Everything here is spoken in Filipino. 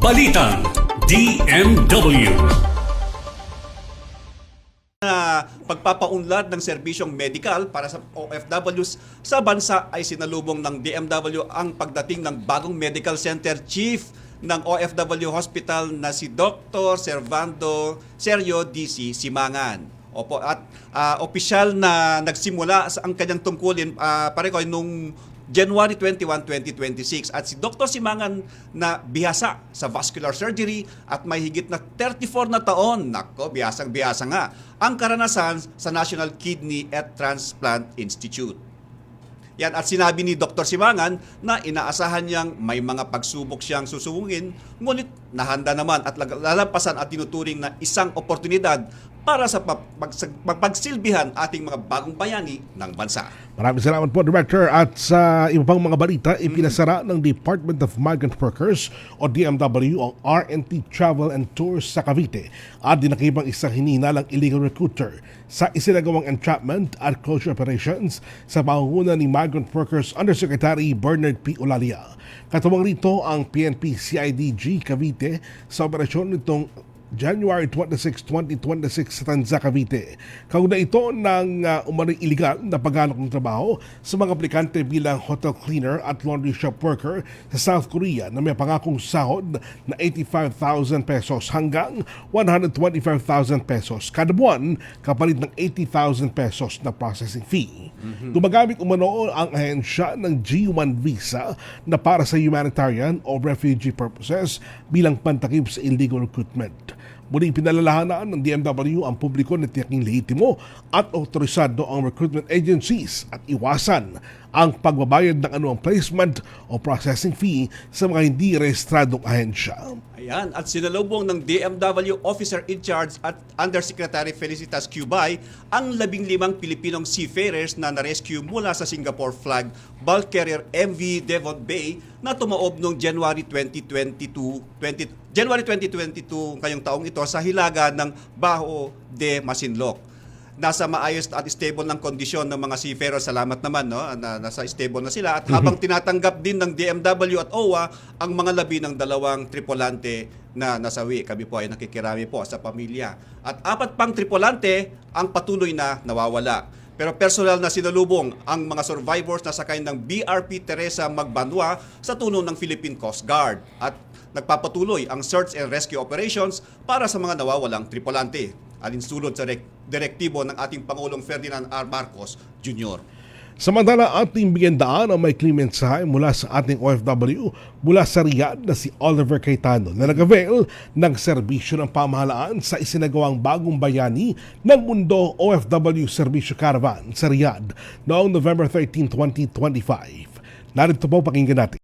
Balitang DMW. Pagpapaunlad ng serbisyong medikal para sa OFWs sa bansa ay sinalubong ng DMW ang pagdating ng bagong medical center chief ng OFW Hospital na si Dr. Servando Sergio DC Simangan. Opo, at opisyal na nagsimula sa ang kanyang tungkulin pareho nung January 21, 2026 at si Dr. Simangan na bihasa sa vascular surgery at may higit na 34 na taon, nako, bihasang-bihasa nga, ang karanasan sa National Kidney and Transplant Institute. Yan, at sinabi ni Dr. Simangan na inaasahan niyang may mga pagsubok siyang susubungin, ngunit nahanda naman at lalampasan at tinuturing na isang oportunidad para sa pagsilbihan ating mga bagong bayani ng bansa. Maraming salamat po, Director. At sa iba pang mga balita, ipinasara ng Department of Migrant Workers o DMW ang R&T Travel and Tours sa Cavite at dinakipang isang hinihinalang illegal recruiter sa isinagawang entrapment at closure operations sa pangunguna ni Migrant Workers Undersecretary Bernard P. Olalia. Katuwang rito ang PNP CIDG Cavite sa operasyon nitong January 26, 2026 sa Tanza, Cavite. Kauna ito ng umaring iligal na paghanap ng trabaho sa mga aplikante bilang hotel cleaner at laundry shop worker sa South Korea na may pangakong sahod na 85,000 pesos hanggang 125,000 pesos kada buwan kapalit ng 80,000 pesos na processing fee. Gumagamit umano ang ahensya ng G1 visa na para sa humanitarian o refugee purposes bilang pantakip sa illegal recruitment. Muling pinalalahanan ng DMW ang publiko na tiyaking lehitimo at otorisado ang recruitment agencies at iwasan ang pagbabayad ng anumang placement o processing fee sa mga hindi rehistradong ahensya. Ayan, at sinalubong ng DMW Officer in Charge at Undersecretary Felicitas Cubay ang 15 Pilipinong seafarers na na-rescue mula sa Singapore flag bulk carrier MV Devon Bay na tumaob noong January 2022 ngayong taong ito sa hilaga ng Baho de Masinloc. Nasa maayos at stable ng kondisyon ng mga seafarers. Salamat naman, no? Nasa stable na sila. At habang tinatanggap din ng DMW at OWA ang mga labi ng dalawang tripulante na nasawi. Kami po ay nakikirami po sa pamilya. At 4 pang tripulante ang patuloy na nawawala. Pero personal na sinalubong ang mga survivors na sakay ng BRP Teresa Magbanwa sa tulong ng Philippine Coast Guard. At nagpapatuloy ang search and rescue operations para sa mga nawawalang tripulante. Alinsulod sa direktibo ng ating Pangulong Ferdinand R. Marcos Jr. Samantala, ating bigyan daan ang may mensahe mula sa ating OFW mula sa Riyadh na si Oliver Cayetano na nag-avail ng serbisyo ng pamahalaan sa isinagawang bagong bayani ng Mundo OFW Serbisyo Caravan sa Riyadh noong November 13, 2025. Narito po, pakinggan natin.